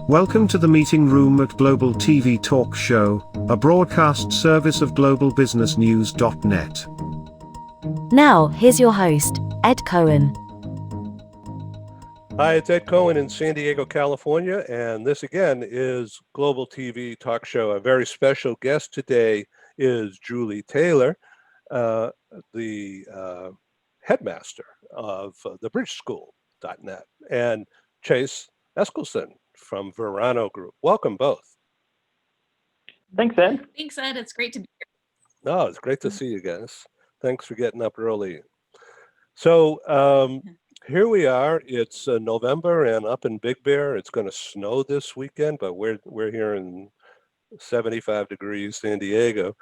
Welcome to the meeting room at Global TV Talk Show, a broadcast service of globalbusinessnews.net. Now, here's your host, Ed Cohen. Hi, it's Ed Cohen in San Diego, California, and this again is Global TV Talk Show. A very special guest today is Julie Taylor, the headmaster of thebridgeschool.net, and Chase Eskelson from Verano Group. Welcome both. Thanks, Ed. Thanks, Ed. It's great to be here. No, it's great to see you guys. Thanks for getting up early. So here we are. It's November, and up in Big Bear, it's going to snow this weekend, but we're here in 75 degrees San Diego.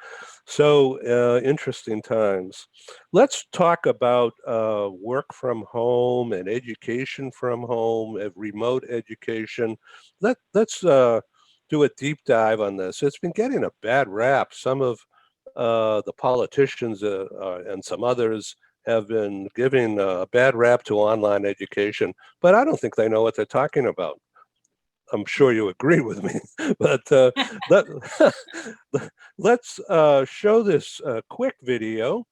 So interesting times. Let's talk about work from home and education from home, remote education. Let's do a deep dive on this. It's been getting a bad rap. Some of the politicians and some others have been giving a bad rap to online education, but I don't think they know what they're talking about. I'm sure you agree with me, but let's show this quick video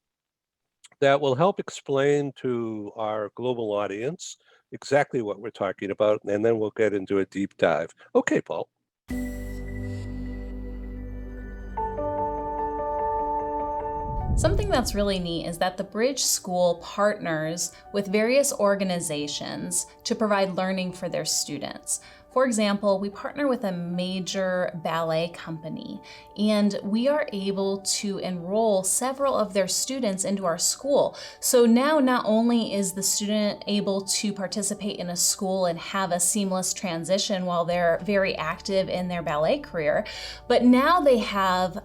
that will help explain to our global audience exactly what we're talking about, and then we'll get into a deep dive. Okay, Paul. Something that's really neat is that the Bridge School partners with various organizations to provide learning for their students. For example, we partner with a major ballet company, and we are able to enroll several of their students into our school. So now not only is the student able to participate in a school and have a seamless transition while they're very active in their ballet career, but now they have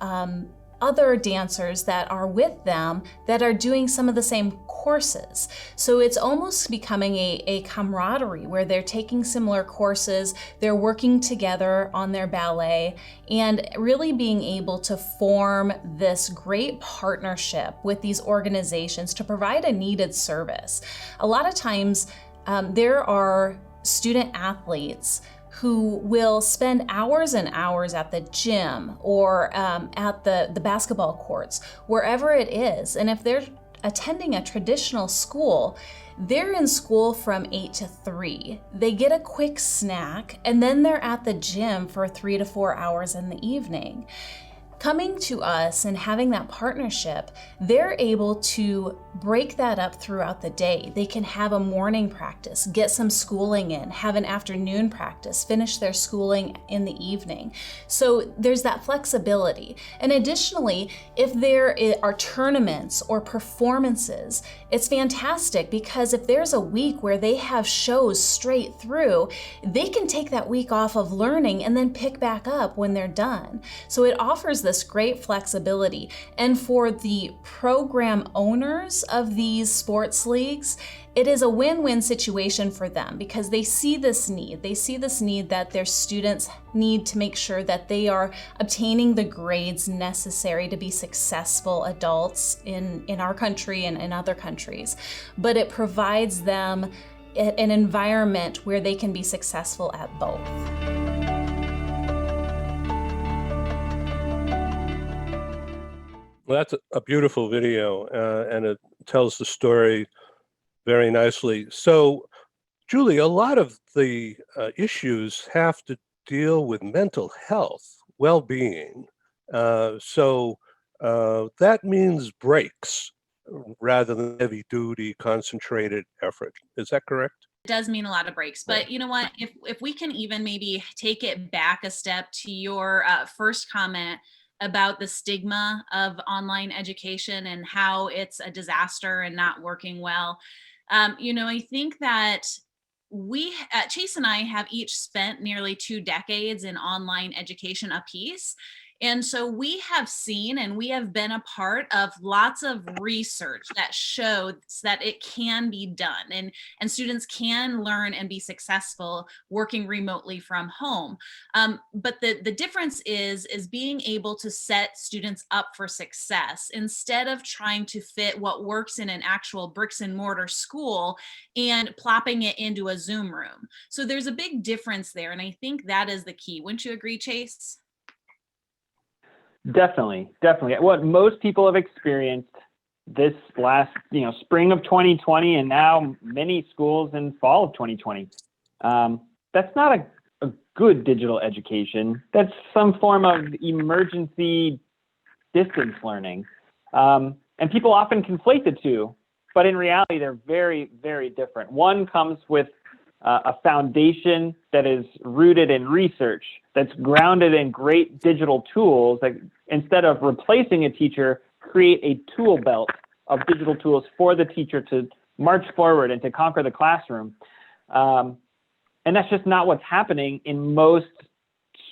other dancers that are with them that are doing some of the same courses. So it's almost becoming a camaraderie where they're taking similar courses, they're working together on their ballet, and really being able to form this great partnership with these organizations to provide a needed service. A lot of times there are student athletes who will spend hours and hours at the gym or at the basketball courts, wherever it is. And if they're attending a traditional school, they're in school from 8 to 3. They get a quick snack, and then they're at the gym for 3 to 4 hours in the evening. Coming to us and having that partnership, they're able to break that up throughout the day. They can have a morning practice, get some schooling in, have an afternoon practice, finish their schooling in the evening. So there's that flexibility. And additionally, if there are tournaments or performances, it's fantastic because if there's a week where they have shows straight through, they can take that week off of learning and then pick back up when they're done. So it offers this great flexibility. And for the program owners of these sports leagues, it is a win-win situation for them because they see this need. They see this need that their students need to make sure that they are obtaining the grades necessary to be successful adults in our country and in other countries. But it provides them an environment where they can be successful at both. Well, that's a beautiful video, and it tells the story very nicely. So, Julie, a lot of the issues have to deal with mental health, well-being. So that means breaks rather than heavy-duty, concentrated effort. Is that correct? It does mean a lot of breaks, but you know what? If we can even maybe take it back a step to your first comment about the stigma of online education and how it's a disaster and not working well. I think that Chase and I have each spent nearly 2 decades in online education apiece. And so we have seen and we have been a part of lots of research that shows that it can be done, and students can learn and be successful working remotely from home. But the difference is being able to set students up for success instead of trying to fit what works in an actual bricks and mortar school and plopping it into a Zoom room. So there's a big difference there. And I think that is the key. Wouldn't you agree, Chase? Definitely. What most people have experienced this last, spring of 2020, and now many schools in fall of 2020. That's not a good digital education. That's some form of emergency distance learning. And people often conflate the two, but in reality, they're very, very different. One comes with a foundation that is rooted in research, that's grounded in great digital tools that, instead of replacing a teacher, create a tool belt of digital tools for the teacher to march forward and to conquer the classroom. And that's just not what's happening in most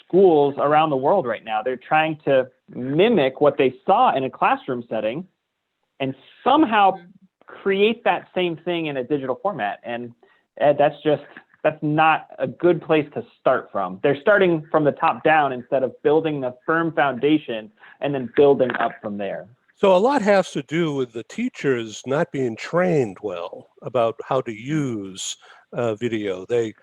schools around the world right now. They're trying to mimic what they saw in a classroom setting and somehow create that same thing in a digital format. And that's not a good place to start from. They're starting from the top down instead of building the firm foundation and then building up from there. So a lot has to do with the teachers not being trained well about how to use video. They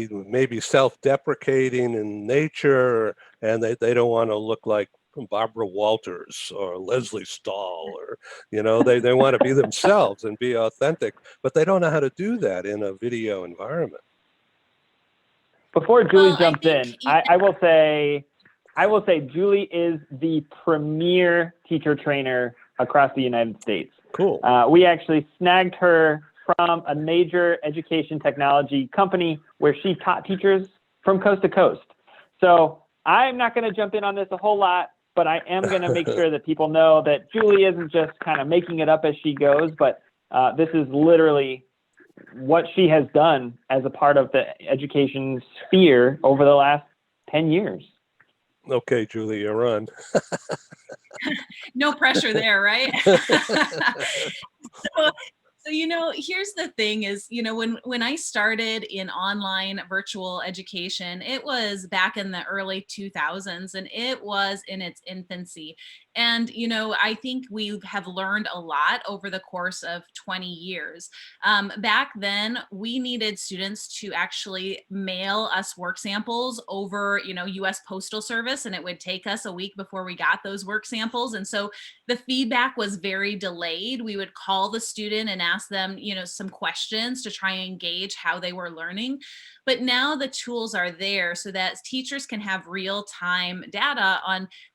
may be self-deprecating in nature, and they don't want to look like Barbara Walters or Leslie Stahl, or they want to be themselves and be authentic, but they don't know how to do that in a video environment. Before Julie jumps in, I will say Julie is the premier teacher trainer across the United States. Cool. We actually snagged her from a major education technology company where she taught teachers from coast to coast. So I'm not going to jump in on this a whole lot, but I am going to make sure that people know that Julie isn't just kind of making it up as she goes, but this is literally what she has done as a part of the education sphere over the last 10 years. Okay, Julie, you're on. No pressure there, right? So, here's the thing is, when I started in online virtual education, it was back in the early 2000s, and it was in its infancy. And, I think we have learned a lot over the course of 20 years. Back then, we needed students to actually mail us work samples over, US Postal Service, and it would take us a week before we got those work samples. And so the feedback was very delayed. We would call the student and ask them, some questions to try and engage how they were learning. But now the tools are there so that teachers can have real-time data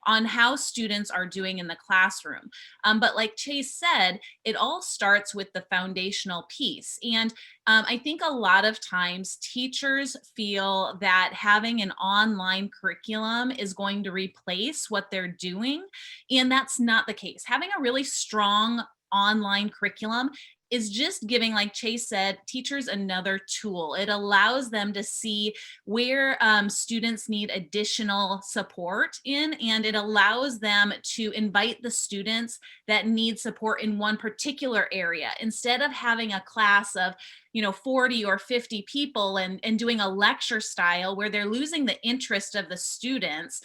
on how students are doing in the classroom. But like Chase said, it all starts with the foundational piece. And I think a lot of times teachers feel that having an online curriculum is going to replace what they're doing. And that's not the case. Having a really strong online curriculum is just giving, like Chase said, teachers another tool. It allows them to see where students need additional support in, and it allows them to invite the students that need support in one particular area. Instead of having a class of 40 or 50 people and doing a lecture style where they're losing the interest of the students,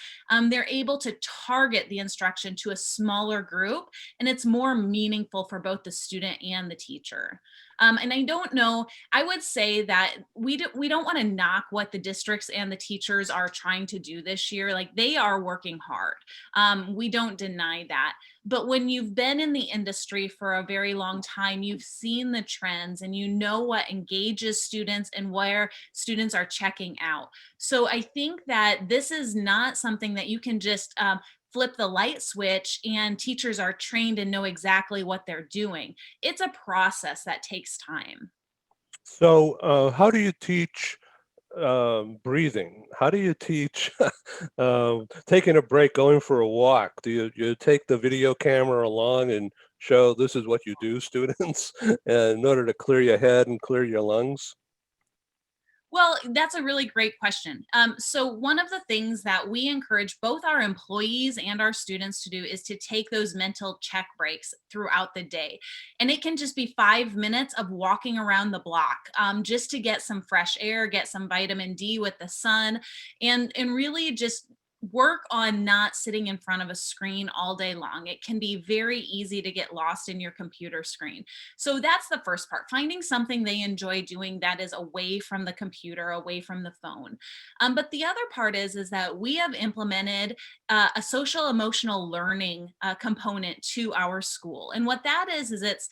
they're able to target the instruction to a smaller group, and it's more meaningful for both the student and the teacher. And I don't know, I would say that we don't want to knock what the districts and the teachers are trying to do this year. Like, they are working hard. We don't deny that. But when you've been in the industry for a very long time, you've seen the trends and you know what engages students and where students are checking out. So I think that this is not something that you can just flip the light switch and teachers are trained and know exactly what they're doing. It's a process that takes time. So how do you teach breathing? How do you teach taking a break, going for a walk? Do you take the video camera along and show this is what you do, students, in order to clear your head and clear your lungs? Well, that's a really great question. So one of the things that we encourage both our employees and our students to do is to take those mental check breaks throughout the day. And it can just be 5 minutes of walking around the block, just to get some fresh air, get some vitamin D with the sun, and really just work on not sitting in front of a screen all day long. It can be very easy to get lost in your computer screen. So that's the first part, finding something they enjoy doing that is away from the computer, away from the phone. But the other part is that we have implemented a social emotional learning component to our school. And what that is it's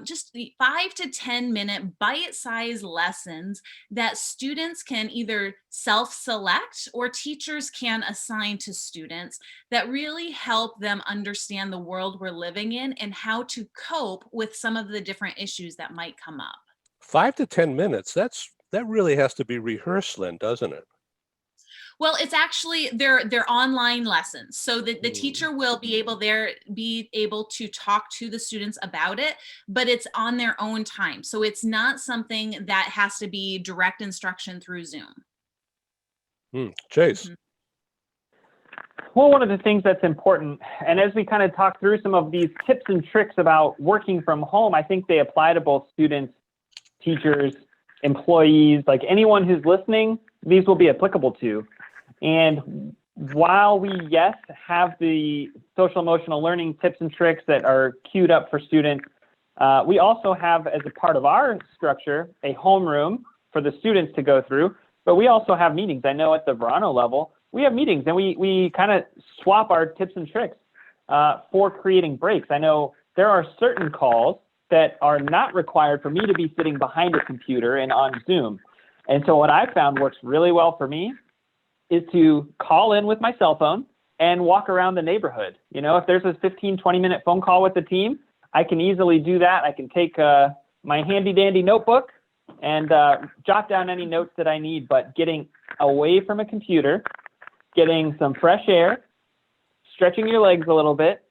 just the 5 to 10 minute bite-sized lessons that students can either self-select or teachers can assign to students that really help them understand the world we're living in and how to cope with some of the different issues that might come up. 5 to 10 minutes. That really has to be rehearsed, Lynn, doesn't it? Well, it's actually they're online lessons. So the Mm. teacher will be able to talk to the students about it, but it's on their own time. So it's not something that has to be direct instruction through Zoom. Chase. Mhm. Well, one of the things that's important, and as we kind of talk through some of these tips and tricks about working from home, I think they apply to both students, teachers, employees, like anyone who's listening, these will be applicable to. And while we, yes, have the social emotional learning tips and tricks that are queued up for students, we also have, as a part of our structure, a homeroom for the students to go through, but we also have meetings. I know at the Verano level, we have meetings and we kind of swap our tips and tricks for creating breaks. I know there are certain calls that are not required for me to be sitting behind a computer and on Zoom. And so what I found works really well for me is to call in with my cell phone and walk around the neighborhood. You know, if there's a 15, 20-minute phone call with the team, I can easily do that. I can take my handy dandy notebook and jot down any notes that I need, but getting away from a computer, getting some fresh air, stretching your legs a little bit.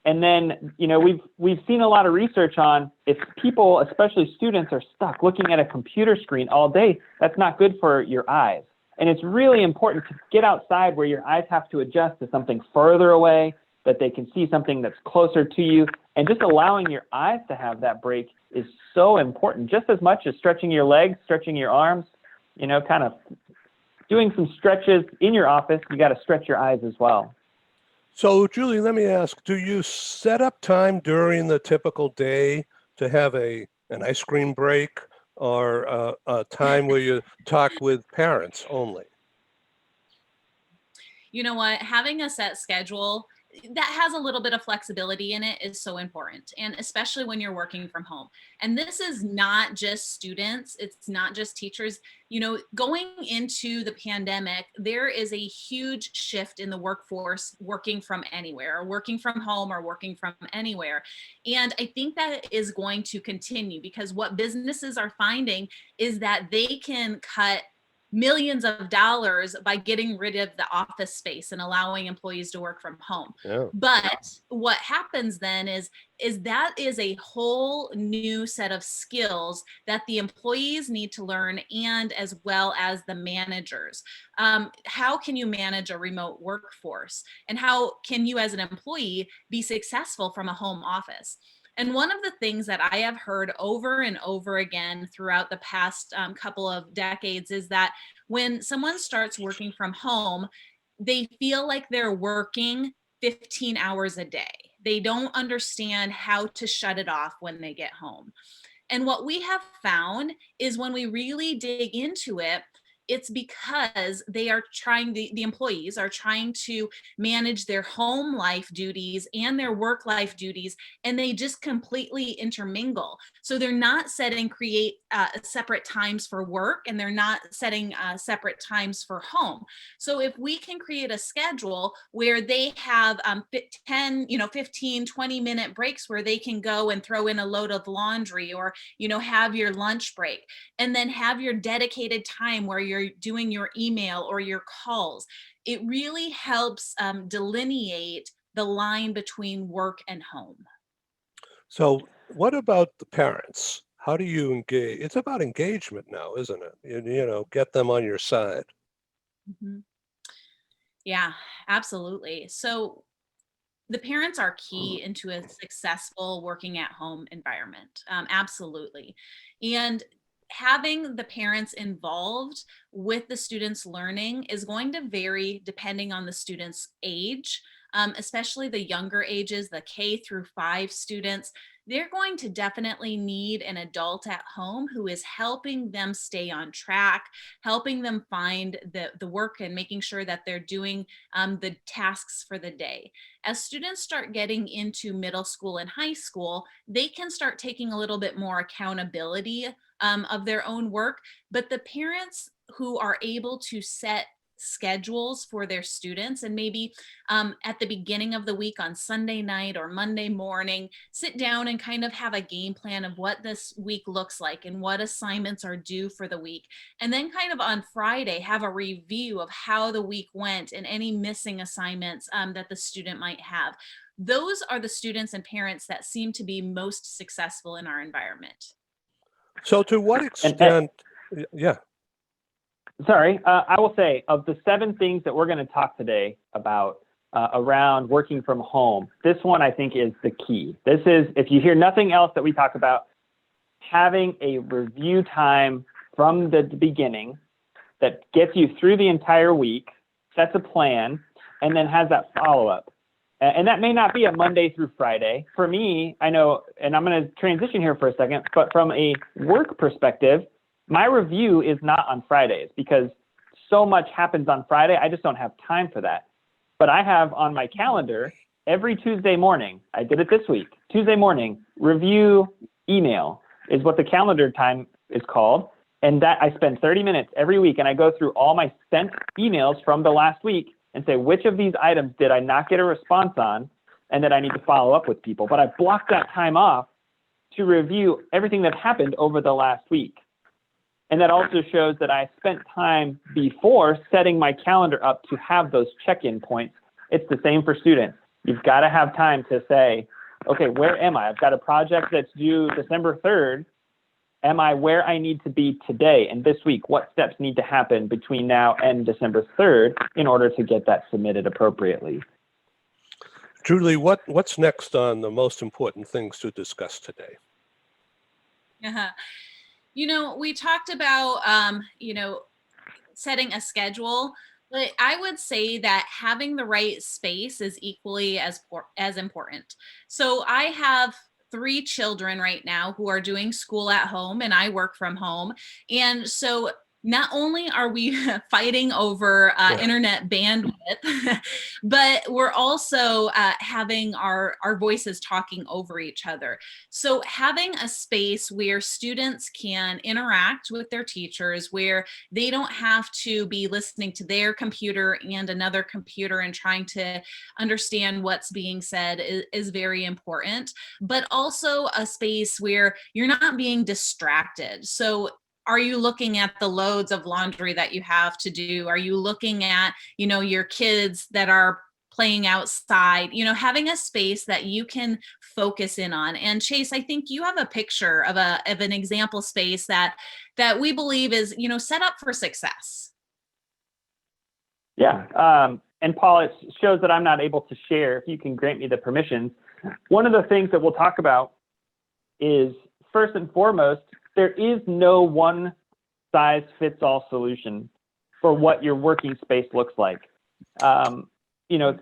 And then, you know, we've seen a lot of research on if people, especially students, are stuck looking at a computer screen all day, that's not good for your eyes. And it's really important to get outside where your eyes have to adjust to something further away, that they can see something that's closer to you. And just allowing your eyes to have that break is so important, just as much as stretching your legs, stretching your arms, you know, kind of doing some stretches in your office. You got to stretch your eyes as well. So, Julie, let me ask, do you set up time during the typical day to have an ice cream break or a time where you talk with parents only? You know what? Having a set schedule that has a little bit of flexibility in it is so important, and especially when you're working from home. And this is not just students, it's not just teachers. You know, going into the pandemic, there is a huge shift in the workforce working from anywhere, or working from home, or working from anywhere. And I think that is going to continue, because what businesses are finding is that they can cut millions of dollars by getting rid of the office space and allowing employees to work from home. Yeah. But what happens then is that is a whole new set of skills that the employees need to learn, and as well as the managers. How can you manage a remote workforce, and how can you as an employee be successful from a home office? And one of the things that I have heard over and over again throughout the past couple of decades is that when someone starts working from home, they feel like they're working 15 hours a day. They don't understand how to shut it off when they get home. And what we have found is when we really dig into it, it's because they are trying, the employees are trying to manage their home life duties and their work life duties, and they just completely intermingle. So they're not create separate times for work, and they're not setting separate times for home. So if we can create a schedule where they have 10, 15, 20-minute breaks where they can go and throw in a load of laundry, or, have your lunch break, and then have your dedicated time where you're doing your email or your calls, it really helps delineate the line between work and home. So what about the parents? how do you engage? It's about engagement now, isn't it? Get them on your side. Mhm. Yeah, absolutely. So the parents are key into a successful working at home environment. Absolutely. And having the parents involved with the students' learning is going to vary depending on the student's age, especially the younger ages, the K through 5 students. They're going to definitely need an adult at home who is helping them stay on track, helping them find the work and making sure that they're doing the tasks for the day. As students start getting into middle school and high school, they can start taking a little bit more accountability of their own work. But the parents who are able to set schedules for their students and maybe at the beginning of the week on Sunday night or Monday morning, sit down and kind of have a game plan of what this week looks like and what assignments are due for the week. And then kind of on Friday, have a review of how the week went and any missing assignments that the student might have. Those are the students and parents that seem to be most successful in our environment. So to what And extent, yeah, sorry, I will say of the 7 things that we're going to talk today about around working from home, this one I think is the key. This is, if you hear nothing else that we talk about, having a review time from the beginning that gets you through the entire week, sets a plan, and then has that follow-up. And that may not be a Monday through Friday. For me, I know, and I'm going to transition here for a second, but from a work perspective, my review is not on Fridays because so much happens on Friday. I just don't have time for that. But I have on my calendar every Tuesday morning, I did it this week, Tuesday morning, review email is what the calendar time is called. And that I spend 30 minutes every week and I go through all my sent emails from the last week and say, which of these items did I not get a response on and that I need to follow up with people? But I blocked that time off to review everything that happened over the last week. And that also shows that I spent time before setting my calendar up to have those check-in points. It's the same for students. You've got to have time to say, okay, where am I? I've got a project that's due December 3rd. Am I where I need to be today and this week? What steps need to happen between now and December 3rd in order to get that submitted appropriately? Julie, what's next on the most important things to discuss today? Uh-huh. We talked about, setting a schedule, but I would say that having the right space is equally as important. So I have 3 children right now who are doing school at home and I work from home. And so not only are we fighting over internet bandwidth, but we're also having our voices talking over each other. So having a space where students can interact with their teachers, where they don't have to be listening to their computer and another computer and trying to understand what's being said is very important, but also a space where you're not being distracted. So are you looking at the loads of laundry that you have to do? Are you looking at, your kids that are playing outside, having a space that you can focus in on? And Chase, I think you have a picture of an example space that we believe is, set up for success. Yeah. And Paul, it shows that I'm not able to share. If you can grant me the permission, one of the things that we'll talk about is, first and foremost, there is no one size fits all solution for what your working space looks like.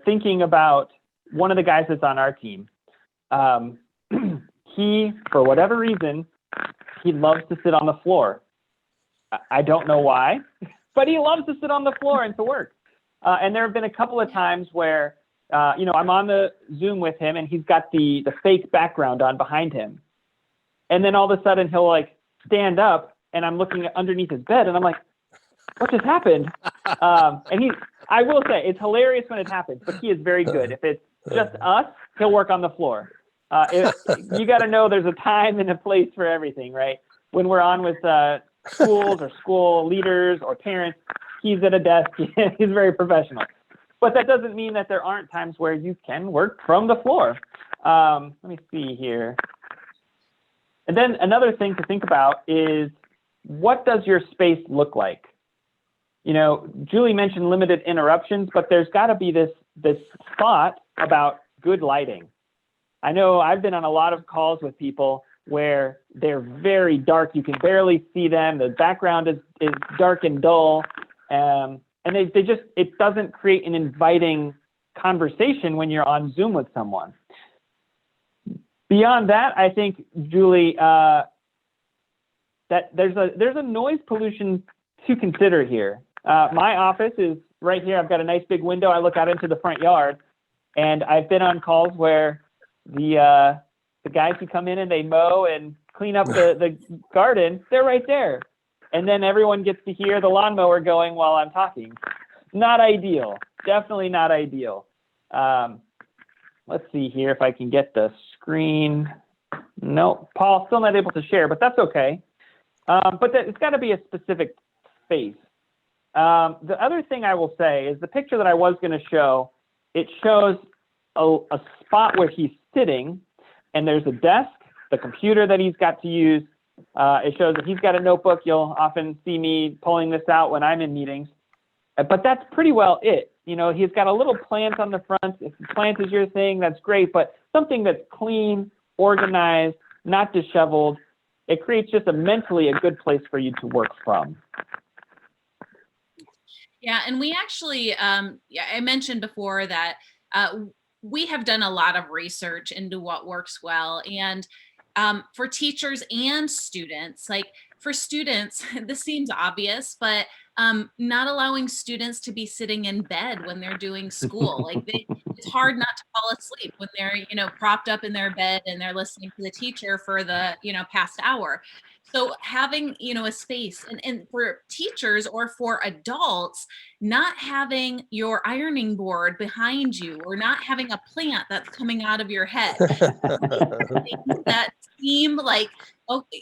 Thinking about one of the guys that's on our team, he, for whatever reason, he loves to sit on the floor. I don't know why, but he loves to sit on the floor and to work. And there have been a couple of times where, I'm on the Zoom with him and he's got the fake background on behind him. And then all of a sudden he'll stand up and I'm looking underneath his bed and I'm like, what just happened? And I will say it's hilarious when it happens, but he is very good. If it's just us, he'll work on the floor. You got to know there's a time and a place for everything, right? When we're on with schools or school leaders or parents, he's at a desk. He's very professional. But that doesn't mean that there aren't times where you can work from the floor. Let me see here. And then another thing to think about is, what does your space look like? You know, Julie mentioned limited interruptions, but there's got to be this thought about good lighting. I know I've been on a lot of calls with people where they're very dark. You can barely see them. The background is dark and dull. And they just, it doesn't create an inviting conversation when you're on Zoom with someone. Beyond that, I think, Julie, that there's a noise pollution to consider here. My office is right here. I've got a nice big window. I look out into the front yard, and I've been on calls where the guys who come in and they mow and clean up the garden, they're right there. And then everyone gets to hear the lawnmower going while I'm talking. Not ideal. Definitely not ideal. Let's see here if I can get the screen. No, Paul, still not able to share, but that's okay. But it's got to be a specific space. The other thing I will say is the picture that I was going to show, it shows a spot where he's sitting, and there's a desk, the computer that he's got to use. It shows that he's got a notebook. You'll often see me pulling this out when I'm in meetings. But that's pretty well it. You know, he's got a little plant on the front. If the plant is your thing, that's great. But something that's clean, organized, not disheveled, it creates just mentally a good place for you to work from. Yeah, and we actually, I mentioned before that we have done a lot of research into what works well. And for teachers and students, like for students, this seems obvious, but not allowing students to be sitting in bed when they're doing school. Like it's hard not to fall asleep when they're, propped up in their bed and they're listening to the teacher for the, past hour. So having, a space and for teachers or for adults, not having your ironing board behind you or not having a plant that's coming out of your head. Things that seem like,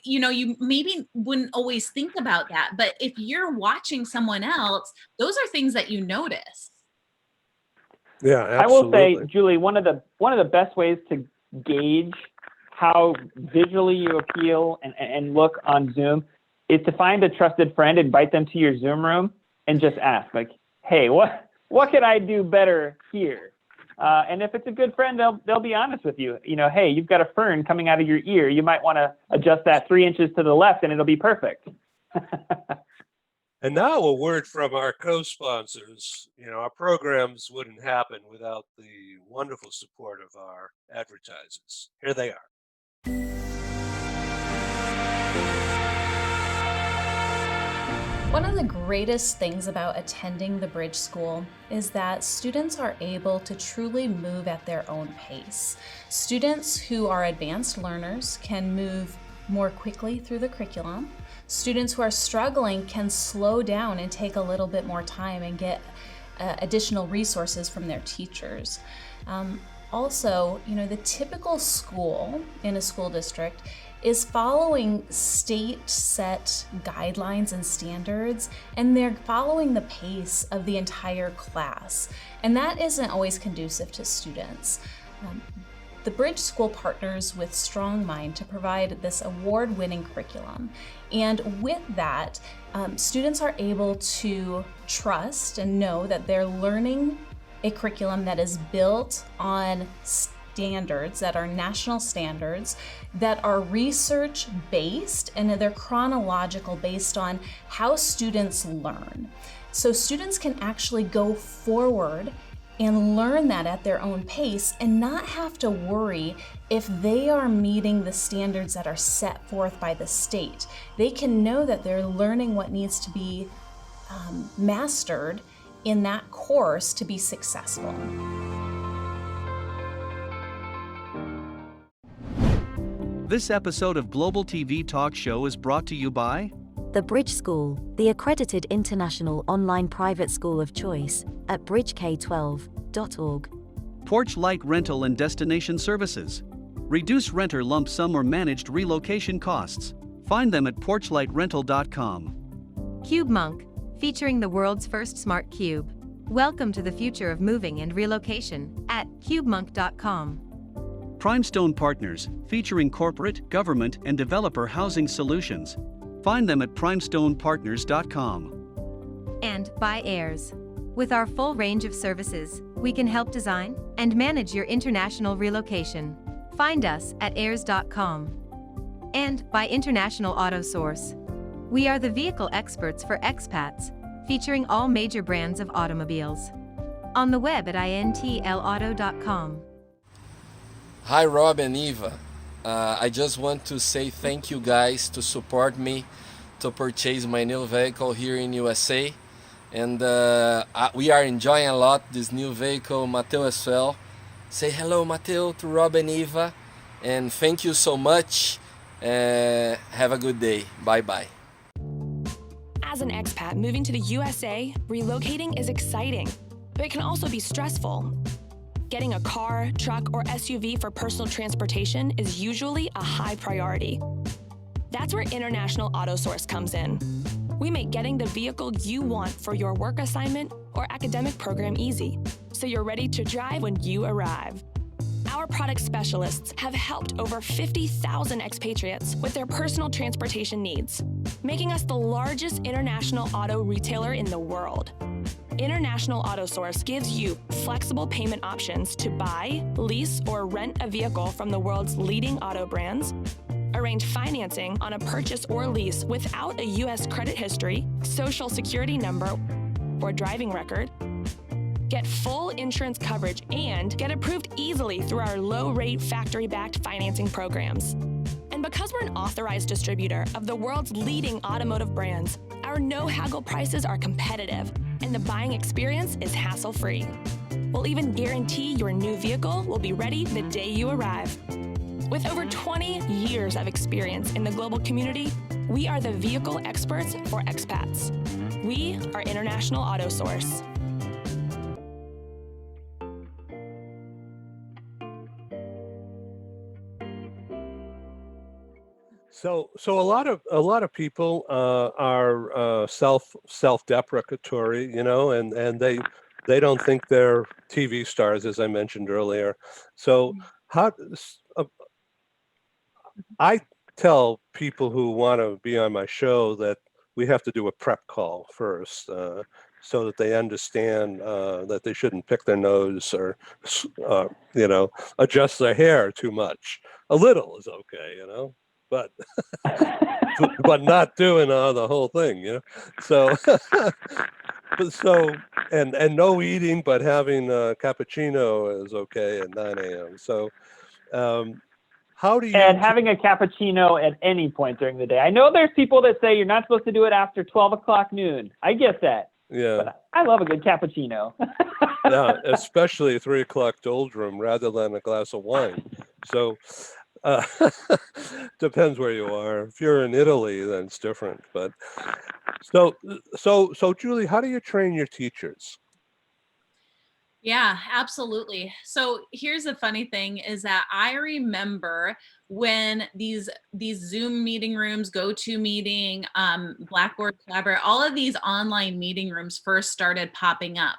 you maybe wouldn't always think about that. But if you're watching someone else, those are things that you notice. Yeah, absolutely. I will say, Julie, one of the best ways to gauge how visually you appeal and look on Zoom is to find a trusted friend, invite them to your Zoom room, and just ask, like, hey, what could I do better here? And if it's a good friend, they'll be honest with you. Hey, you've got a fern coming out of your ear. You might want to adjust that 3 inches to the left, and it'll be perfect. And now a word from our co-sponsors. Our programs wouldn't happen without the wonderful support of our advertisers. Here they are. One of the greatest things about attending the Bridge School is that students are able to truly move at their own pace. Students who are advanced learners can move more quickly through the curriculum. Students who are struggling can slow down and take a little bit more time and get additional resources from their teachers. Also, the typical school in a school district is following state set guidelines and standards, and they're following the pace of the entire class. And that isn't always conducive to students. The Bridge School partners with Strong Mind to provide this award-winning curriculum. And with that, students are able to trust and know that they're learning a curriculum that is built on standards that are national standards, that are research-based, and they're chronological based on how students learn. So students can actually go forward and learn that at their own pace and not have to worry if they are meeting the standards that are set forth by the state. They can know that they're learning what needs to be mastered in that course to be successful. This episode of Global TV Talk Show is brought to you by The Bridge School, the accredited international online private school of choice at bridgek12.org. Porch Light Rental and Destination Services. Reduce renter lump sum or managed relocation costs. Find them at porchlightrental.com. CubeMonk, featuring the world's first smart cube. Welcome to the future of moving and relocation at cubemonk.com. Primestone Partners, featuring corporate, government, and developer housing solutions. Find them at primestonepartners.com. And by Airs. With our full range of services, we can help design and manage your international relocation. Find us at airs.com. And by International Auto Source. We are the vehicle experts for expats, featuring all major brands of automobiles. On the web at intlauto.com. Hi, Rob and Eva. I just want to say thank you guys to support me to purchase my new vehicle here in USA. And we are enjoying a lot this new vehicle, Mateo as well. Say hello, Mateo, to Rob and Eva. And thank you so much. Have a good day. Bye-bye. As an expat moving to the USA, relocating is exciting, but it can also be stressful. Getting a car, truck, or SUV for personal transportation is usually a high priority. That's where International Auto Source comes in. We make getting the vehicle you want for your work assignment or academic program easy, so you're ready to drive when you arrive. Our product specialists have helped over 50,000 expatriates with their personal transportation needs, making us the largest international auto retailer in the world. International Auto Source gives you flexible payment options to buy, lease, or rent a vehicle from the world's leading auto brands, arrange financing on a purchase or lease without a U.S. credit history, social security number, or driving record, get full insurance coverage, and get approved easily through our low-rate factory-backed financing programs. And because we're an authorized distributor of the world's leading automotive brands, our no-haggle prices are competitive, and the buying experience is hassle-free. We'll even guarantee your new vehicle will be ready the day you arrive. With over 20 years of experience in the global community, we are the vehicle experts for expats. We are International Auto Source. So a lot of people are self-deprecatory, and they don't think they're TV stars, as I mentioned earlier. So how I tell people who want to be on my show that we have to do a prep call first, so that they understand that they shouldn't pick their nose or adjust their hair too much. A little is okay, but but not doing the whole thing, So and no eating, but having a cappuccino is okay at 9 a.m. So how do you? And having a cappuccino at any point during the day. I know there's people that say you're not supposed to do it after 12 o'clock noon. I get that. Yeah. But I love a good cappuccino. Yeah, especially 3 o'clock doldrum rather than a glass of wine. So depends where you are. If you're in Italy, then it's different. But so Julie, how do you train your teachers? Yeah, absolutely. So here's the funny thing is that I remember when these Zoom meeting rooms, GoToMeeting, Blackboard Collaborate, all of these online meeting rooms first started popping up.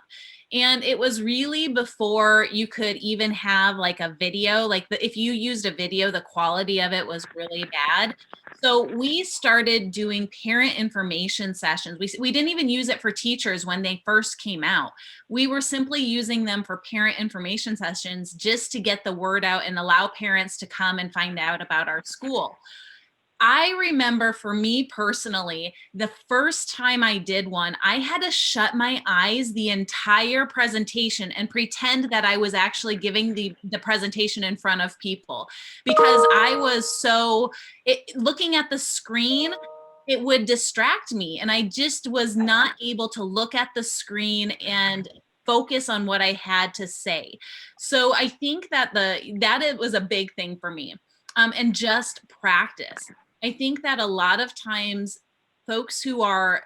And it was really before you could even have like a video, if you used a video, the quality of it was really bad. So we started doing parent information sessions. We didn't even use it for teachers when they first came out. We were simply using them for parent information sessions just to get the word out and allow parents to come and find out about our school. I remember for me personally, the first time I did one, I had to shut my eyes the entire presentation and pretend that I was actually giving the presentation in front of people, because I was looking at the screen, it would distract me. And I just was not able to look at the screen and focus on what I had to say. So I think that it was a big thing for me. And just practice. I think that a lot of times folks who are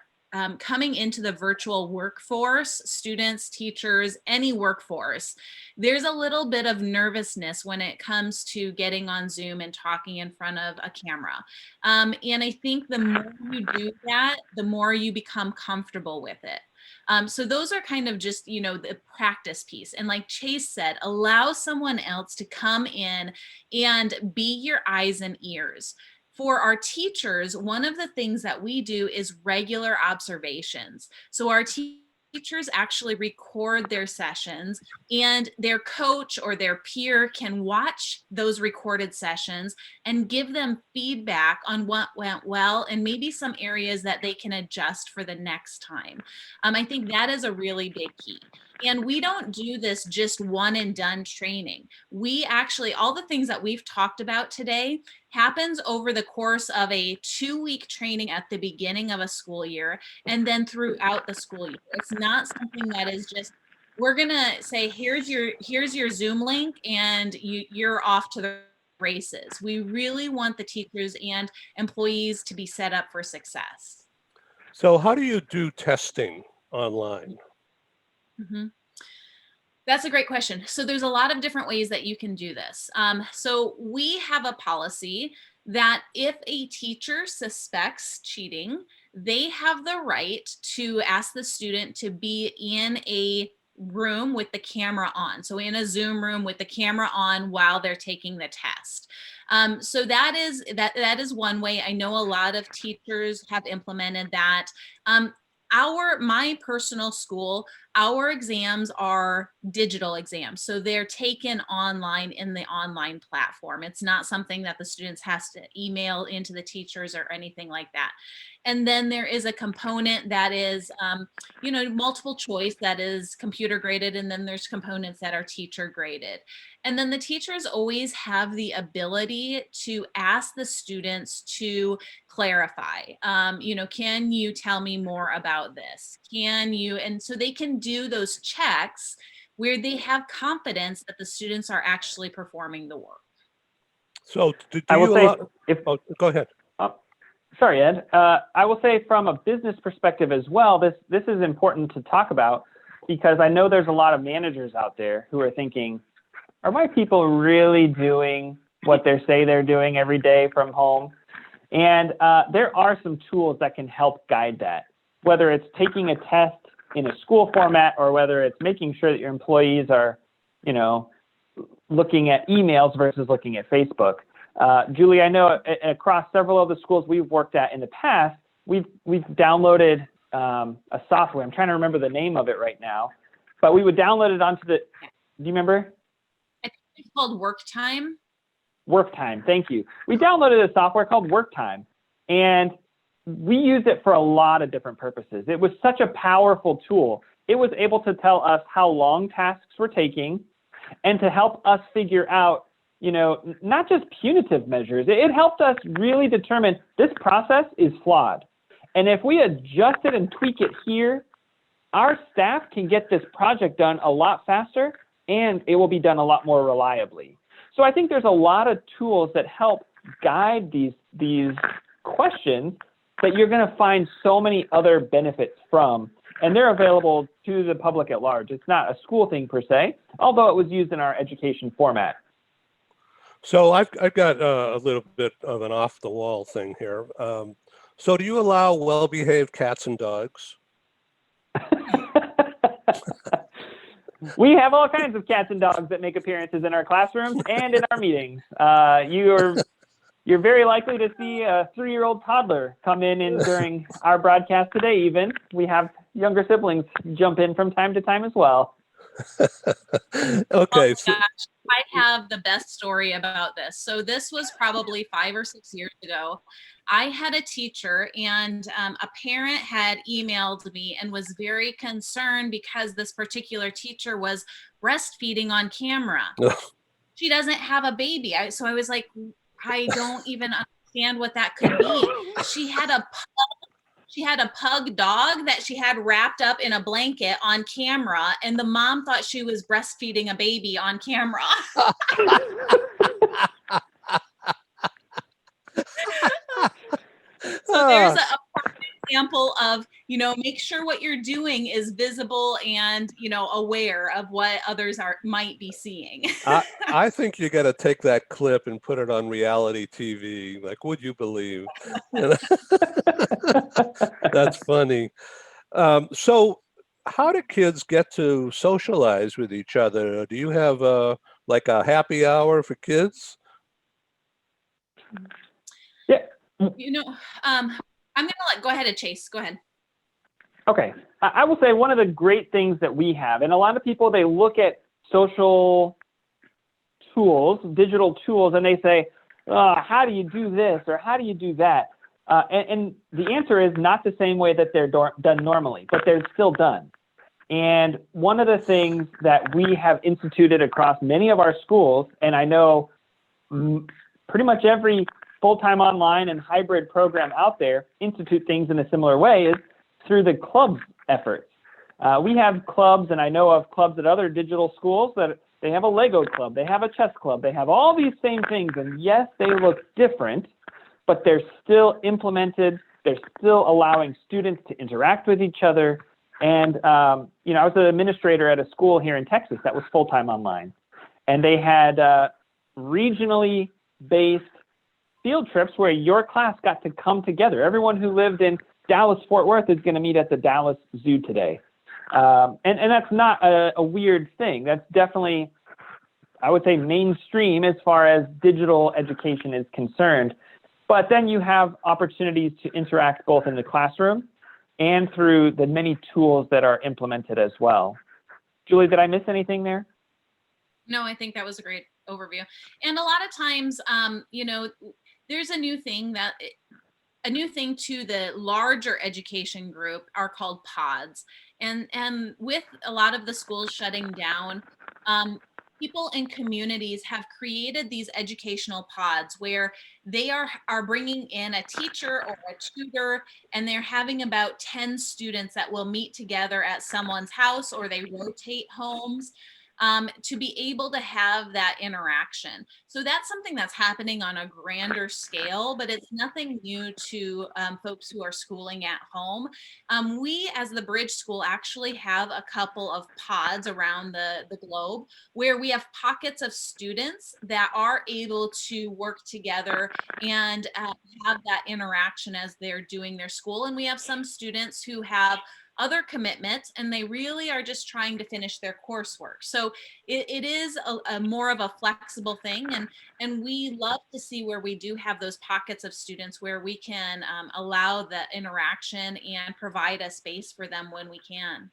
coming into the virtual workforce, students, teachers, any workforce, there's a little bit of nervousness when it comes to getting on Zoom and talking in front of a camera. And I think the more you do that, the more you become comfortable with it. So those are kind of just, the practice piece. And like Chase said, allow someone else to come in and be your eyes and ears. For our teachers, one of the things that we do is regular observations. So our teachers actually record their sessions, and their coach or their peer can watch those recorded sessions and give them feedback on what went well and maybe some areas that they can adjust for the next time. I think that is a really big key. And we don't do this just one and done training. We actually, all the things that we've talked about today happens over the course of a 2-week training at the beginning of a school year and then throughout the school year. It's not something that is just, we're gonna say, here's your Zoom link and you're off to the races. We really want the teachers and employees to be set up for success. So how do you do testing online? Mm-hmm. That's a great question. So there's a lot of different ways that you can do this. So we have a policy that if a teacher suspects cheating, they have the right to ask the student to be in a room with the camera on. So in a Zoom room with the camera on while they're taking the test. So that is one way. I know a lot of teachers have implemented that. My personal school, our exams are digital exams. So they're taken online in the online platform. It's not something that the students has to email into the teachers or anything like that. And then there is a component that is, multiple choice that is computer graded. And then there's components that are teacher graded. And then the teachers always have the ability to ask the students to clarify, can you tell me more about this? And so they can do those checks where they have confidence that the students are actually performing the work. So go ahead. Sorry, Ed. I will say from a business perspective as well, this is important to talk about because I know there's a lot of managers out there who are thinking, are my people really doing what they say they're doing every day from home? And there are some tools that can help guide that, whether it's taking a test in a school format or whether it's making sure that your employees are, looking at emails versus looking at Facebook. Julie, I know across several of the schools we've worked at in the past, we've downloaded a software. I'm trying to remember the name of it right now, but we would download it onto do you remember? I think it's called WorkTime. WorkTime, thank you. We downloaded a software called WorkTime, and we used it for a lot of different purposes. It was such a powerful tool. It was able to tell us how long tasks were taking and to help us figure out, not just punitive measures. It helped us really determine this process is flawed. And if we adjust it and tweak it here, our staff can get this project done a lot faster and it will be done a lot more reliably. So I think there's a lot of tools that help guide these questions that you're going to find so many other benefits from, and they're available to the public at large. It's not a school thing per se, although it was used in our education format. So I've got a little bit of an off-the-wall thing here. So do you allow well-behaved cats and dogs? We have all kinds of cats and dogs that make appearances in our classrooms and in our meetings. You're very likely to see a 3-year-old toddler come in during our broadcast today even. We have younger siblings jump in from time to time as well. Okay. Oh my gosh, I have the best story about this. So this was probably 5 or 6 years ago. I had a teacher and a parent had emailed me and was very concerned because this particular teacher was breastfeeding on camera. She doesn't have a baby. So I was like, I don't even understand what that could be. She had a pug dog that she had wrapped up in a blanket on camera, and the mom thought she was breastfeeding a baby on camera. So there's a perfect example of, make sure what you're doing is visible and, aware of what others might be seeing. I think you got to take that clip and put it on reality TV. Like, would you believe? That's funny. So how do kids get to socialize with each other? Do you have like a happy hour for kids? Yeah. You know, I'm gonna go ahead and Chase. Go ahead. Okay. I will say one of the great things that we have, and a lot of people, they look at social tools, digital tools, and they say, how do you do this or how do you do that? And the answer is not the same way that they're done normally, but they're still done. And one of the things that we have instituted across many of our schools, and I know pretty much every full-time online and hybrid program out there institute things in a similar way, is through the clubs efforts. We have clubs, and I know of clubs at other digital schools that they have a Lego club, they have a chess club, they have all these same things, and yes, they look different, but they're still implemented, they're still allowing students to interact with each other. And, I was an administrator at a school here in Texas that was full-time online, and they had regionally based field trips where your class got to come together. Everyone who lived in Dallas-Fort Worth is going to meet at the Dallas Zoo today. And that's not a weird thing. That's definitely, I would say, mainstream as far as digital education is concerned. But then you have opportunities to interact both in the classroom and through the many tools that are implemented as well. Julie, did I miss anything there? No, I think that was a great overview. And a lot of times, there's a new thing to the larger education group are called pods. And with a lot of the schools shutting down, people in communities have created these educational pods where they are bringing in a teacher or a tutor, and they're having about 10 students that will meet together at someone's house, or they rotate homes. To be able to have that interaction. So that's something that's happening on a grander scale, but it's nothing new to folks who are schooling at home. We, as the Bridge School, actually have a couple of pods around the globe where we have pockets of students that are able to work together and have that interaction as they're doing their school. And we have some students who have other commitments, and they really are just trying to finish their coursework. So it is a more of a flexible thing, and we love to see where we do have those pockets of students where we can allow the interaction and provide a space for them when we can.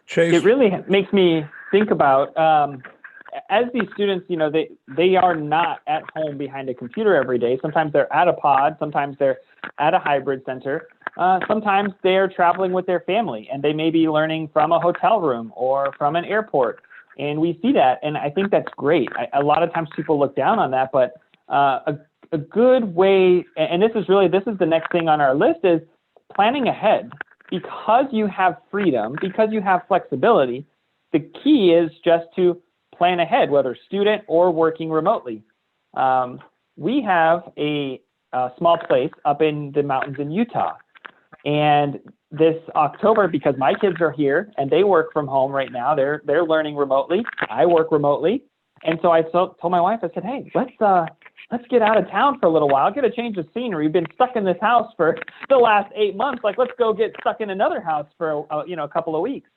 Chase. It really makes me think about, as these students, they are not at home behind a computer every day. Sometimes they're at a pod, sometimes they're at a hybrid center. Sometimes they are traveling with their family, and they may be learning from a hotel room or from an airport. And we see that, and I think that's great. A lot of times people look down on that, but a good way, and this is the next thing on our list, is planning ahead. Because you have freedom, because you have flexibility, the key is just to plan ahead, whether student or working remotely. We have a small place up in the mountains in Utah. And this October, because my kids are here and they work from home right now, they're learning remotely. I work remotely. And so I told my wife, I said, hey, let's get out of town for a little while, get a change of scenery. We've been stuck in this house for the last 8 months. Like, let's go get stuck in another house for a couple of weeks.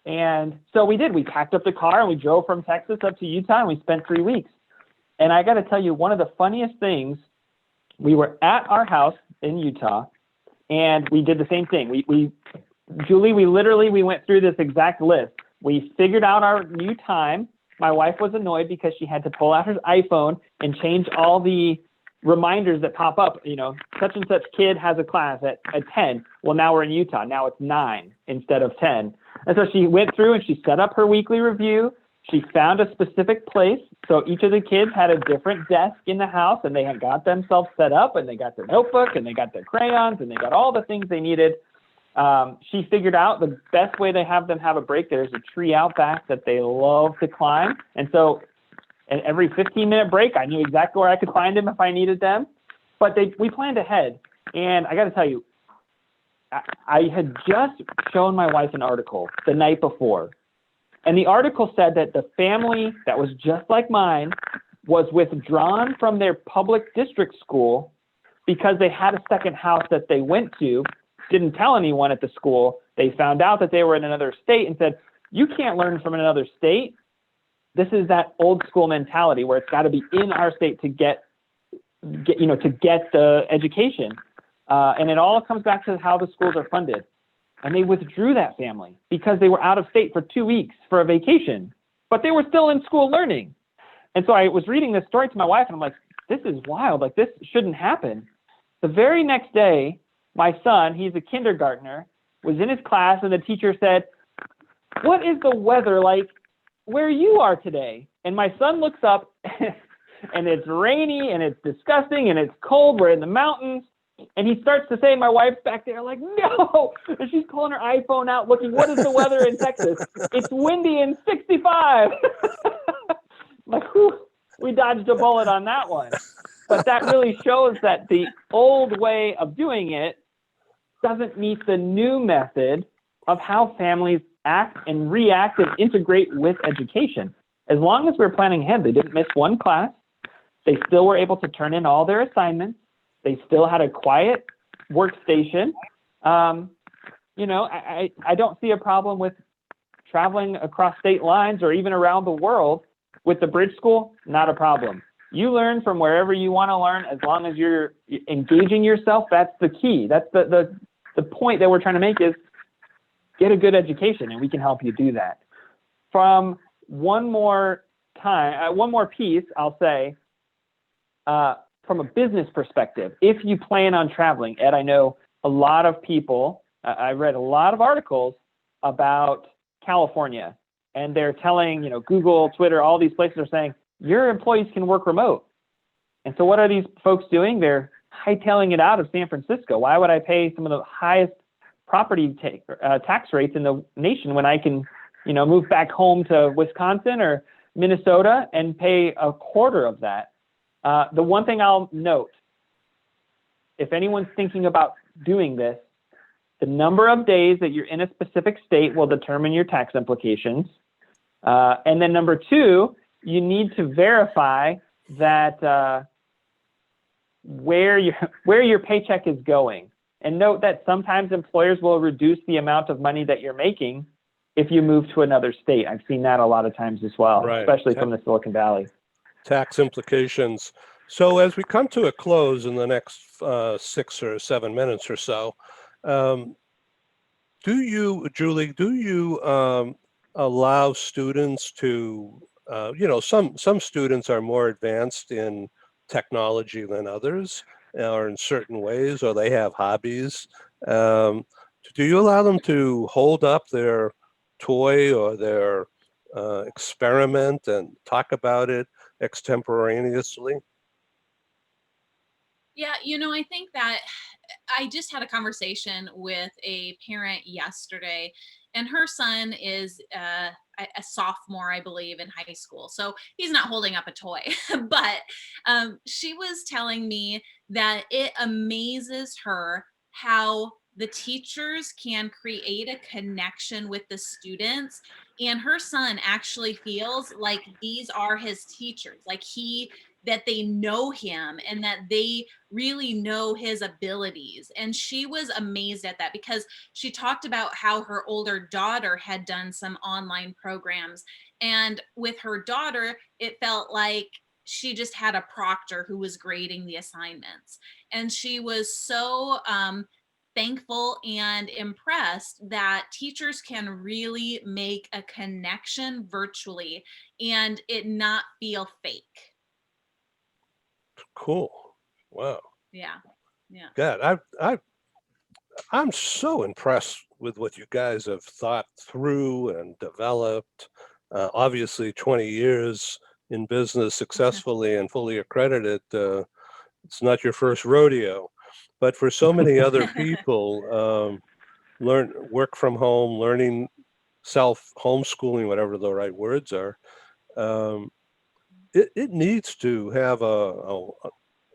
And so we did. We packed up the car and we drove from Texas up to Utah, and we spent 3 weeks. And I got to tell you, one of the funniest things, we were at our house in Utah, and we did the same thing. Julie, we went through this exact list. We figured out our new time. My wife was annoyed because she had to pull out her iPhone and change all the reminders that pop up. Such and such kid has a class at 10. Well, now we're in Utah. Now it's 9 instead of 10. And so she went through and she set up her weekly review. She found a specific place. So each of the kids had a different desk in the house, and they had got themselves set up, and they got their notebook, and they got their crayons, and they got all the things they needed. She figured out the best way to have them have a break. There's a tree out back that they love to climb. And so at every 15-minute break, I knew exactly where I could find them if I needed them. But we planned ahead. And I got to tell you, I had just shown my wife an article the night before. And the article said that the family that was just like mine was withdrawn from their public district school because they had a second house that they went to, didn't tell anyone at the school. They found out that they were in another state and said, you can't learn from another state. This is that old school mentality where it's got to be in our state to get the education. And it all comes back to how the schools are funded. And they withdrew that family because they were out of state for 2 weeks for a vacation, but they were still in school learning. And so I was reading this story to my wife and I'm like, this is wild. Like, this shouldn't happen. The very next day, my son, he's a kindergartner, was in his class and the teacher said, what is the weather like where you are today? And my son looks up and it's rainy and it's disgusting and it's cold. We're in the mountains. And he starts to say, my wife's back there like, no. And she's pulling her iPhone out looking, what is the weather in Texas? It's windy and 65. Like, whew, we dodged a bullet on that one. But that really shows that the old way of doing it doesn't meet the new method of how families act and react and integrate with education. As long as we're planning ahead, they didn't miss one class. They still were able to turn in all their assignments. They still had a quiet workstation. I don't see a problem with traveling across state lines or even around the world. With the bridge school, not a problem. You learn from wherever you want to learn as long as you're engaging yourself. That's the key. That's the point that we're trying to make is get a good education, and we can help you do that. From one more piece, I'll say, from a business perspective, if you plan on traveling, Ed, I know a lot of people, I read a lot of articles about California, and they're telling, Google, Twitter, all these places are saying, your employees can work remote. And so what are these folks doing? They're hightailing it out of San Francisco. Why would I pay some of the highest property tax rates in the nation when I can, move back home to Wisconsin or Minnesota and pay a quarter of that? The one thing I'll note, if anyone's thinking about doing this, the number of days that you're in a specific state will determine your tax implications. And then number two, you need to verify that where your paycheck is going. And note that sometimes employers will reduce the amount of money that you're making if you move to another state. I've seen that a lot of times as well, Right. especially from the Silicon Valley. Tax implications. So as we come to a close in the next 6 or 7 minutes or so, Julie, allow students to, some students are more advanced in technology than others, or in certain ways, or they have hobbies. Do you allow them to hold up their toy or their experiment and talk about it extemporaneously? Yeah, I think that I just had a conversation with a parent yesterday, and her son is a sophomore, I believe, in high school. So he's not holding up a toy, but she was telling me that it amazes her how the teachers can create a connection with the students. And her son actually feels like these are his teachers, that they know him and that they really know his abilities. And she was amazed at that because she talked about how her older daughter had done some online programs. And with her daughter, it felt like she just had a proctor who was grading the assignments. And she was so thankful and impressed that teachers can really make a connection virtually and it not feel fake. Cool. Wow. Yeah. God, I'm so impressed with what you guys have thought through and developed. Obviously, 20 years in business successfully and fully accredited. It's not your first rodeo, but for so many other people, work from home, learning, homeschooling, whatever the right words are. It needs to have a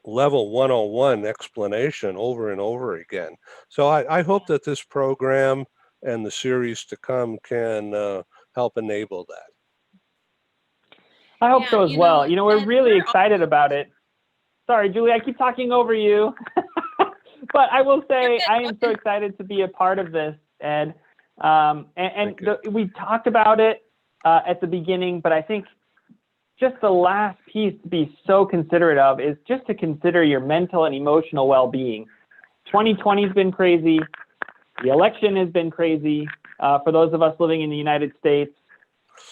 level 101 explanation over and over again. So I hope that this program and the series to come can help enable that. I hope so as well. We're really excited about it. Sorry, Julie, I keep talking over you. But I will say I am so excited to be a part of this, Ed. We talked about it at the beginning, but I think just the last piece to be so considerate of is just to consider your mental and emotional well-being. 2020 has been crazy. The election has been crazy for those of us living in the United States.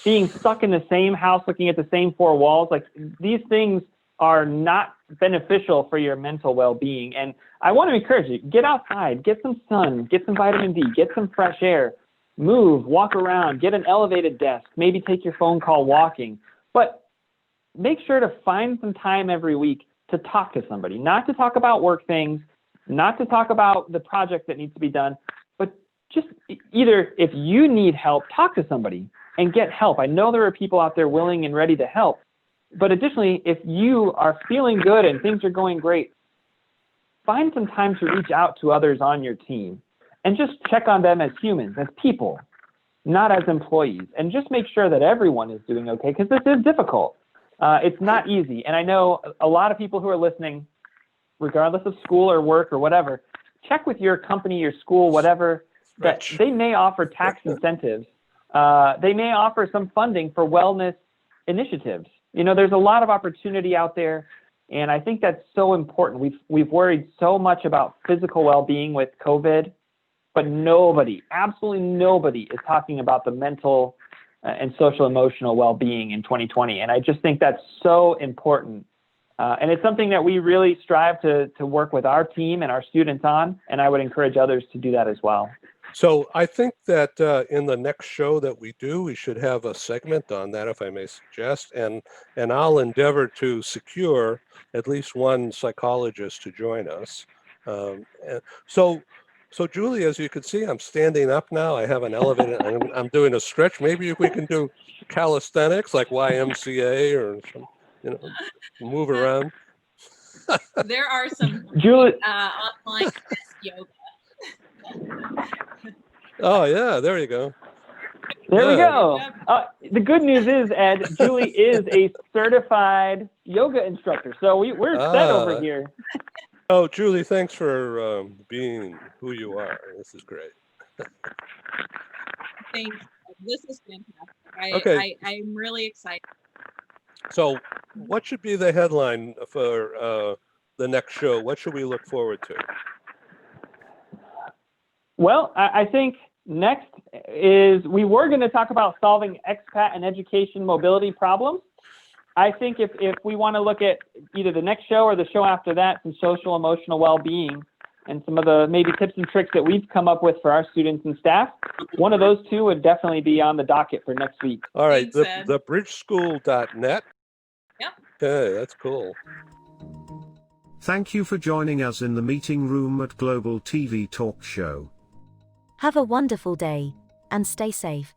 Being stuck in the same house, looking at the same four walls, like these things are not beneficial for your mental well-being. And I want to encourage you, get outside, get some sun, get some vitamin D, get some fresh air, move, walk around, get an elevated desk, maybe take your phone call walking. But make sure to find some time every week to talk to somebody, not to talk about work things, not to talk about the project that needs to be done, but just either if you need help, talk to somebody and get help. I know there are people out there willing and ready to help. But additionally, if you are feeling good and things are going great, find some time to reach out to others on your team and just check on them as humans, as people, not as employees. And just make sure that everyone is doing okay, because this is difficult. It's not easy. And I know a lot of people who are listening, regardless of school or work or whatever, check with your company, your school, whatever, that they may offer tax incentives. They may offer some funding for wellness initiatives. You know, there's a lot of opportunity out there, and I think that's so important. We've worried so much about physical well-being with COVID, but nobody, absolutely nobody, is talking about the mental and social emotional well-being in 2020. And I just think that's so important. And it's something that we really strive to work with our team and our students on, and I would encourage others to do that as well. So I think that in the next show that we do, we should have a segment on that, if I may suggest, and I'll endeavor to secure at least one psychologist to join us. So Julie, as you can see, I'm standing up now. I have an elevator. I'm doing a stretch. Maybe if we can do calisthenics like YMCA or some, move around. There are some Julie, online yoga. Oh yeah, there you go. There we go. The good news is, Ed, Julie is a certified yoga instructor, so we're set over here. Oh, Julie, thanks for being who you are. This is great. Thanks. This is fantastic. Okay. I'm really excited. So what should be the headline for the next show? What should we look forward to? Well, I think next is we were going to talk about solving expat and education mobility problems. I think if we want to look at either the next show or the show after that, some social emotional well-being and some of the maybe tips and tricks that we've come up with for our students and staff, one of those two would definitely be on the docket for next week. All right, Thanks, the bridgeschool.net. Yep. Okay, that's cool. Thank you for joining us in the meeting room at Global TV Talk Show. Have a wonderful day, and stay safe.